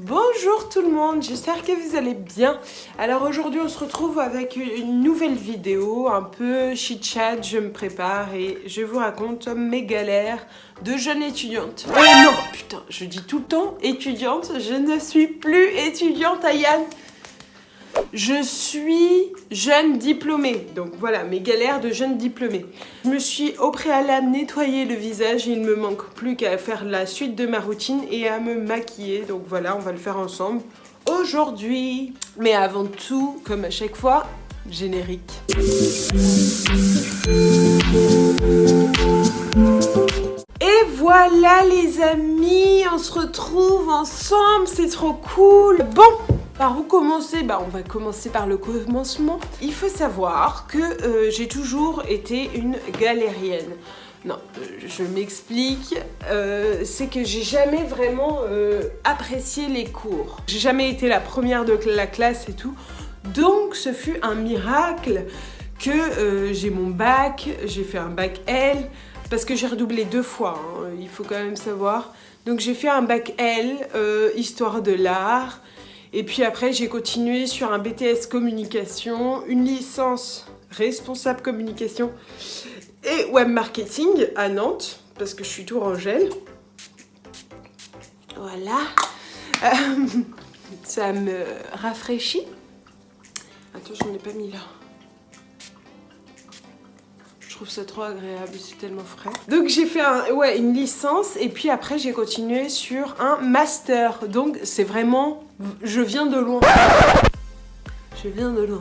Bonjour tout le monde, j'espère que vous allez bien. Alors aujourd'hui on se retrouve avec une nouvelle vidéo, un peu chit-chat, je me prépare et je vous raconte mes galères de jeune étudiante. Non, putain, je dis tout le temps étudiante, je ne suis plus étudiante Ayane. Je suis jeune diplômée, donc voilà mes galères de jeune diplômée. Je me suis au préalable nettoyé le visage, il ne me manque plus qu'à faire la suite de ma routine et à me maquiller, donc voilà on va le faire ensemble aujourd'hui. Mais avant tout, comme à chaque fois, générique. Et voilà les amis, on se retrouve ensemble, c'est trop cool. Bon, par où commencer? On va commencer par le commencement. Il faut savoir que j'ai toujours été une galérienne. Non, je m'explique. C'est que j'ai jamais vraiment apprécié les cours. J'ai jamais été la première de la classe et tout. Donc, ce fut un miracle que j'ai mon bac. J'ai fait un bac L. Parce que j'ai redoublé 2 fois, hein, il faut quand même savoir. Donc, j'ai fait un bac L, histoire de l'art. Et puis après, j'ai continué sur un BTS communication, une licence responsable communication et web marketing à Nantes, parce que je suis tourangelle. Voilà. Ça me rafraîchit. Attends, j'en ai pas mis là. Je trouve ça trop agréable, c'est tellement frais. Donc j'ai fait une licence et puis après j'ai continué sur un master. Donc c'est vraiment... Je viens de loin. Je viens de loin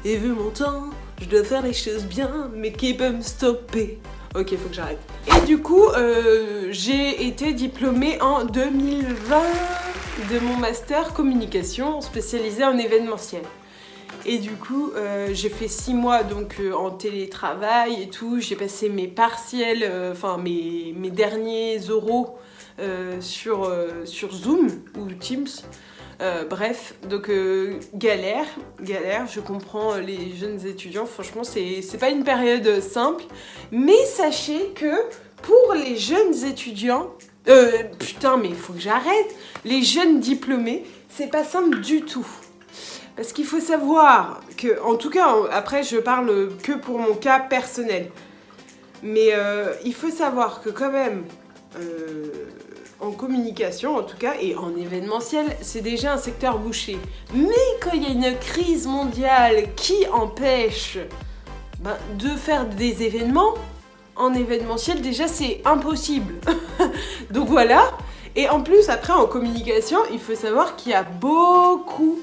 et vu mon temps, je dois faire les choses bien, mais qui peut me stopper? Ok, faut que j'arrête. Et du coup, j'ai été diplômée en 2020 de mon master communication spécialisé en événementiel. Et du coup, j'ai fait 6 mois donc en télétravail et tout. J'ai passé mes partiels, mes derniers oraux sur Zoom ou Teams. Bref, donc galère, je comprends les jeunes étudiants, franchement c'est pas une période simple, mais sachez que pour les jeunes étudiants, putain mais il faut que j'arrête, les jeunes diplômés, c'est pas simple du tout. Parce qu'il faut savoir que, en tout cas, après je parle que pour mon cas personnel, mais il faut savoir que quand même, en communication en tout cas, et en événementiel, c'est déjà un secteur bouché. Mais quand il y a une crise mondiale qui empêche de faire des événements, en événementiel déjà c'est impossible. Donc voilà, et en plus après en communication, il faut savoir qu'il y a beaucoup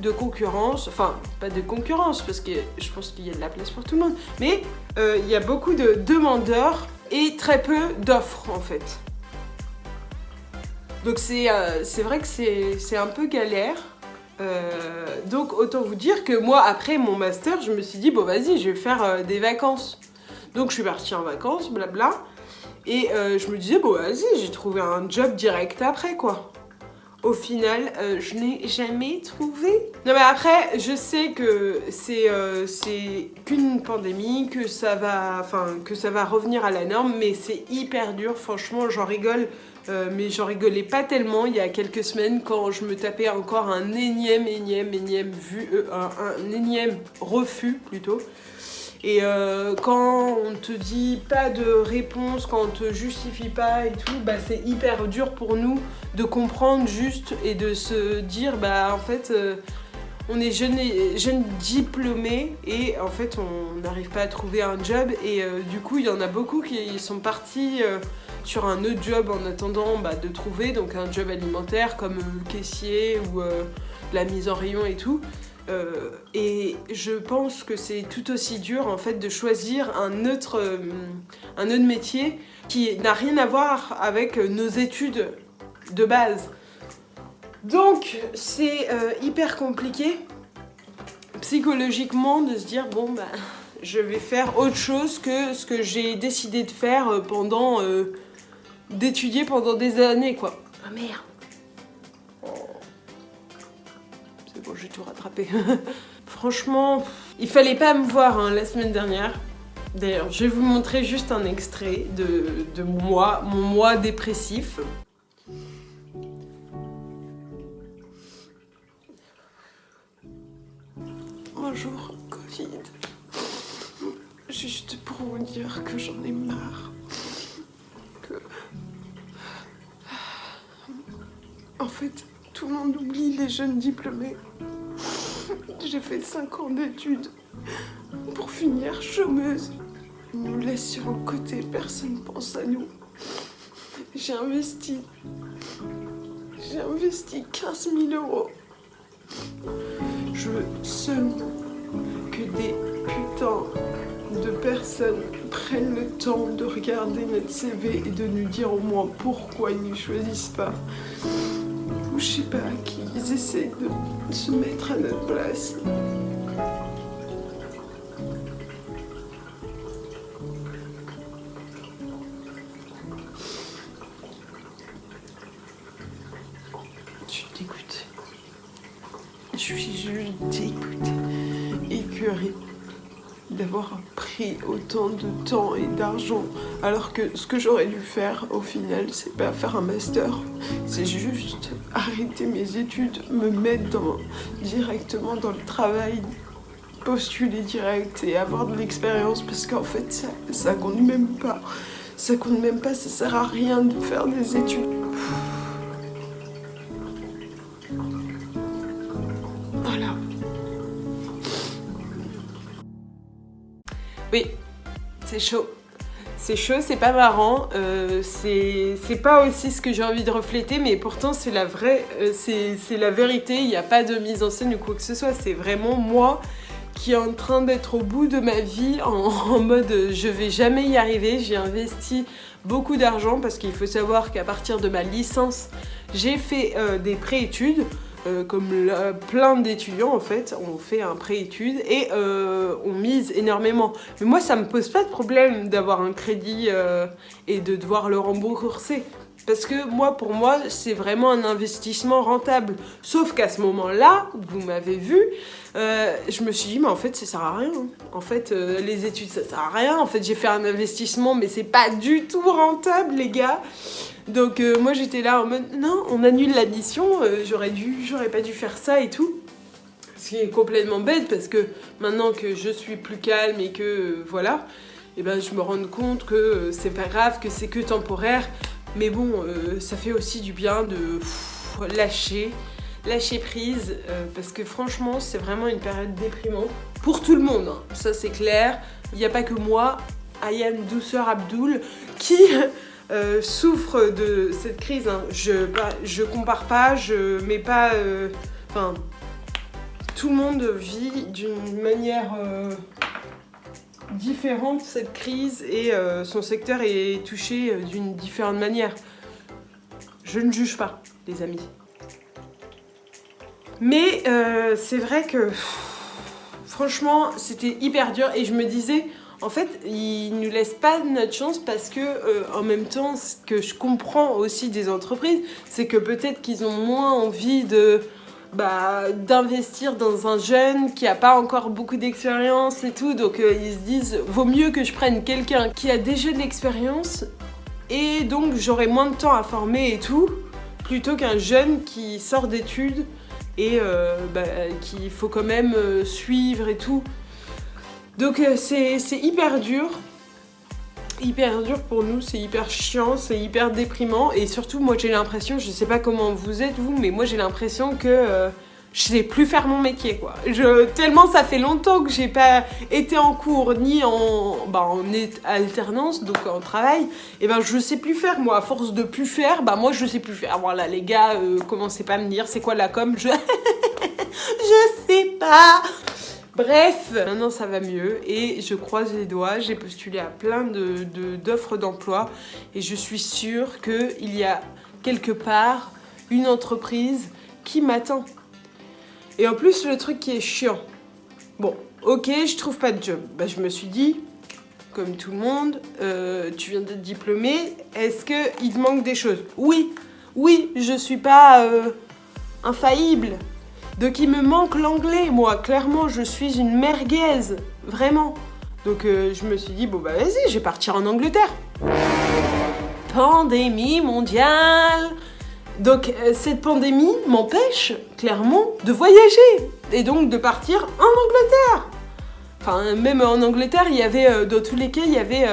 de concurrence, enfin pas de concurrence parce que je pense qu'il y a de la place pour tout le monde, mais il y a beaucoup de demandeurs et très peu d'offres en fait. Donc c'est vrai que c'est un peu galère. Donc autant vous dire que moi après mon master je me suis dit bon vas-y je vais faire des vacances. Donc je suis partie en vacances blabla et je me disais bon vas-y j'ai trouvé un job direct après quoi. Au final, je n'ai jamais trouvé. Non mais après, je sais que c'est qu'une pandémie, que ça va revenir à la norme, mais c'est hyper dur. Franchement, j'en rigole, mais j'en rigolais pas tellement il y a quelques semaines quand je me tapais encore un énième refus plutôt. Et quand on te dit pas de réponse, quand on te justifie pas et tout, c'est hyper dur pour nous de comprendre juste et de se dire en fait on est jeunes diplômés et en fait on n'arrive pas à trouver un job et du coup il y en a beaucoup qui sont partis sur un autre job en attendant de trouver donc un job alimentaire comme caissier ou la mise en rayon et tout. Et je pense que c'est tout aussi dur en fait de choisir un autre métier qui n'a rien à voir avec nos études de base. Donc c'est hyper compliqué psychologiquement de se dire je vais faire autre chose que ce que j'ai décidé de faire d'étudier pendant des années quoi. Ah merde. Bon, j'ai tout rattrapé. Franchement, il fallait pas me voir la semaine dernière. D'ailleurs, je vais vous montrer juste un extrait de mon mois dépressif. un jour Covid. Juste pour vous dire que j'en ai marre. En fait, tout le monde oublie les jeunes diplômés. J'ai fait 5 ans d'études pour finir chômeuse. Ils nous laissent sur le côté, personne pense à nous. J'ai investi 15 000 euros. Je veux seulement que des putains de personnes prennent le temps de regarder notre CV et de nous dire au moins pourquoi ils ne choisissent pas. Ou je sais pas, qu'ils essaient de se mettre à notre place. Je suis dégoûtée. Je suis juste dégoûtée, écœurée d'avoir pris autant de temps et d'argent, alors que ce que j'aurais dû faire au final, c'est pas faire un master, c'est juste arrêter mes études, me mettre directement dans le travail, postuler direct et avoir de l'expérience, parce qu'en fait ça compte même pas. Ça compte même pas, ça sert à rien de faire des études. Voilà. Oui, c'est chaud. C'est chaud, c'est pas marrant, c'est pas aussi ce que j'ai envie de refléter, mais pourtant c'est la vraie, c'est la vérité, il n'y a pas de mise en scène ou quoi que ce soit, c'est vraiment moi qui est en train d'être au bout de ma vie en mode je vais jamais y arriver. J'ai investi beaucoup d'argent parce qu'il faut savoir qu'à partir de ma licence, j'ai fait des pré-études. Comme plein d'étudiants en fait, on fait un pré-études et on mise énormément. Mais moi ça me pose pas de problème d'avoir un crédit et de devoir le rembourser. Parce que moi, pour moi, c'est vraiment un investissement rentable. Sauf qu'à ce moment-là, vous m'avez vu, je me suis dit, mais en fait, ça sert à rien. En fait, les études, ça sert à rien. En fait, j'ai fait un investissement, mais c'est pas du tout rentable, les gars. Donc, moi, j'étais là en mode, non, on annule la mission. J'aurais pas dû faire ça et tout. Ce qui est complètement bête, parce que maintenant que je suis plus calme et que, voilà, et ben, je me rends compte que c'est pas grave, que c'est que temporaire. Mais bon, ça fait aussi du bien de lâcher prise, parce que franchement, c'est vraiment une période déprimante. Pour tout le monde, hein, ça c'est clair. Il n'y a pas que moi, Ayane Douceur Abdoul, qui souffre de cette crise. Hein. Je compare pas, je mets pas... Enfin, tout le monde vit d'une manière... différente cette crise et son secteur est touché d'une différente manière. Je ne juge pas, les amis. Mais c'est vrai que franchement, c'était hyper dur et je me disais, en fait, ils ne nous laissent pas notre chance parce que en même temps, ce que je comprends aussi des entreprises, c'est que peut-être qu'ils ont moins envie d'investir dans un jeune qui a pas encore beaucoup d'expérience et tout, donc ils se disent vaut mieux que je prenne quelqu'un qui a déjà de l'expérience et donc j'aurai moins de temps à former et tout, plutôt qu'un jeune qui sort d'études et qu'il faut quand même suivre et tout. Donc c'est hyper dur pour nous, c'est hyper chiant, c'est hyper déprimant et surtout moi j'ai l'impression, je sais pas comment vous êtes vous, mais moi j'ai l'impression que je sais plus faire mon métier quoi. Tellement ça fait longtemps que j'ai pas été en cours ni en alternance, donc en travail, et ben je sais plus faire moi, à force de plus faire, moi je sais plus faire. Voilà les gars, commencez pas à me dire c'est quoi la com, je sais pas. Bref, maintenant ça va mieux et je croise les doigts, j'ai postulé à plein d'offres d'emploi et je suis sûre qu'il y a quelque part une entreprise qui m'attend. Et en plus le truc qui est chiant, bon ok je trouve pas de job, je me suis dit, comme tout le monde, tu viens d'être diplômée, est-ce qu'il te manque des choses? Oui, je suis pas infaillible. Donc il me manque l'anglais, moi, clairement, je suis une merguez, vraiment. Donc je me suis dit, vas-y, je vais partir en Angleterre. Pandémie mondiale. Donc cette pandémie m'empêche clairement de voyager et donc de partir en Angleterre. Enfin, même en Angleterre, il y avait, dans tous les cas, il y avait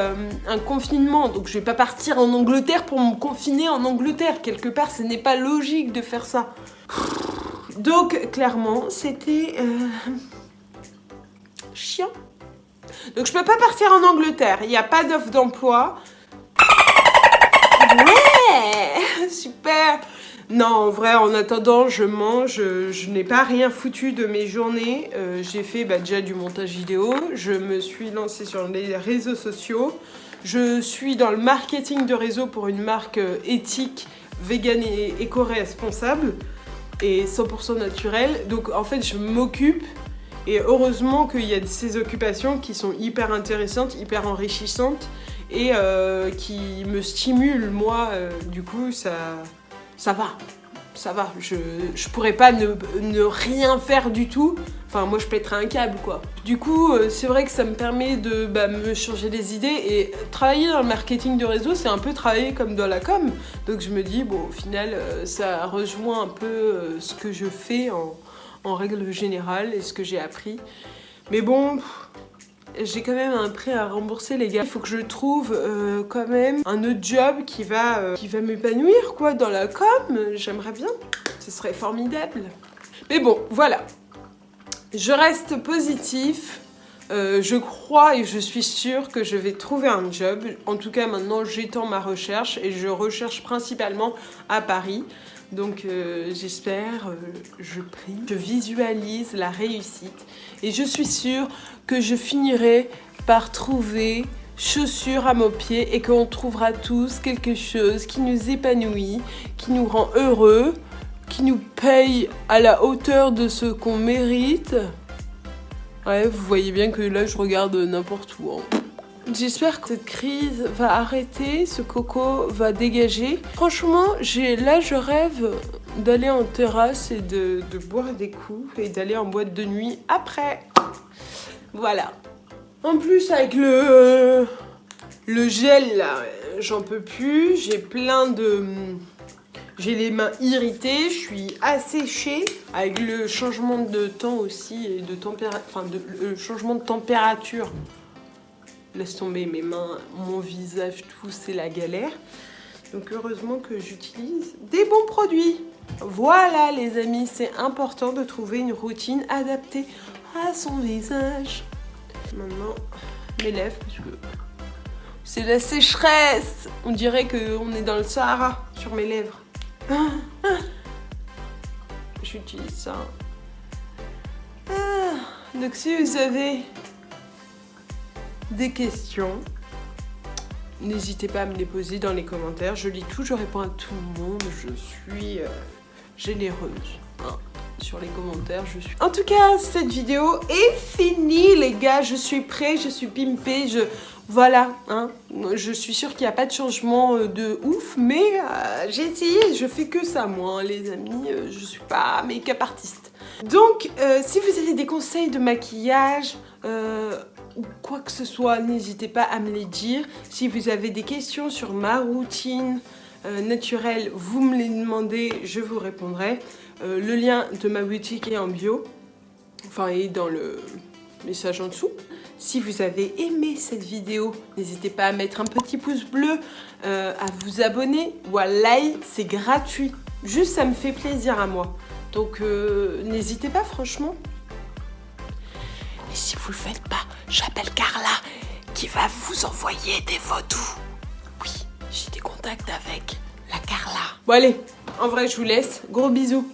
un confinement. Donc je vais pas partir en Angleterre pour me confiner en Angleterre. Quelque part, ce n'est pas logique de faire ça. Donc clairement, c'était chiant. Donc je peux pas partir en Angleterre. Il n'y a pas d'offre d'emploi. Ouais, super. Non, en vrai, en attendant, je mange, je n'ai pas rien foutu de mes journées. J'ai fait déjà du montage vidéo, je me suis lancée sur les réseaux sociaux. Je suis dans le marketing de réseau pour une marque éthique, vegan et éco-responsable et 100% naturelle. Donc en fait, je m'occupe et heureusement qu'il y a ces occupations qui sont hyper intéressantes, hyper enrichissantes et qui me stimulent. Moi, du coup, ça va, je pourrais pas ne rien faire du tout. Enfin, moi, je pèterais un câble, quoi. Du coup, c'est vrai que ça me permet de me changer les idées. Et travailler dans le marketing de réseau, c'est un peu travailler comme dans la com. Donc, je me dis, bon, au final, ça rejoint un peu ce que je fais en règle générale et ce que j'ai appris. Mais bon... J'ai quand même un prêt à rembourser, les gars. Il faut que je trouve quand même un autre job qui va m'épanouir, quoi, dans la com. J'aimerais bien. Ce serait formidable. Mais bon, voilà. Je reste positif. Je crois et je suis sûre que je vais trouver un job. En tout cas, maintenant, j'étends ma recherche et je recherche principalement à Paris. Donc j'espère, je prie, je visualise la réussite et je suis sûre que je finirai par trouver chaussures à mon pied et qu'on trouvera tous quelque chose qui nous épanouit, qui nous rend heureux, qui nous paye à la hauteur de ce qu'on mérite. Ouais, vous voyez bien que là je regarde n'importe où. J'espère que cette crise va arrêter, ce coco va dégager. Franchement, là je rêve d'aller en terrasse et de boire des coups et d'aller en boîte de nuit après. Voilà. En plus avec le gel là, j'en peux plus. J'ai les mains irritées, je suis asséchée avec le changement de temps aussi et le changement de température. Laisse tomber mes mains, mon visage, tout, c'est la galère. Donc heureusement que j'utilise des bons produits. Voilà les amis, c'est important de trouver une routine adaptée à son visage. Maintenant, mes lèvres, parce que c'est la sécheresse. On dirait qu'on est dans le Sahara sur mes lèvres. J'utilise ça. Donc si vous avez des questions, n'hésitez pas à me les poser dans les commentaires. Je lis tout, je réponds à tout le monde. Je suis généreuse sur les commentaires. En tout cas, cette vidéo est finie, les gars. Je suis prêt, je suis pimpée. Voilà, hein. Je suis sûre qu'il n'y a pas de changement de ouf, mais j'ai essayé. Je fais que ça, moi, les amis. Je suis pas make-up artiste. Donc, si vous avez des conseils de maquillage, ou quoi que ce soit, n'hésitez pas à me les dire. Si vous avez des questions sur ma routine naturelle, vous me les demandez, je vous répondrai. Le lien de ma boutique est en bio, enfin est dans le message en dessous. Si vous avez aimé cette vidéo, n'hésitez pas à mettre un petit pouce bleu, à vous abonner ou à like, c'est gratuit. Juste ça me fait plaisir à moi. Donc n'hésitez pas franchement. Et si vous le faites pas, j'appelle Carla qui va vous envoyer des photos. Oui, j'ai des contacts avec la Carla. Bon allez, en vrai je vous laisse. Gros bisous.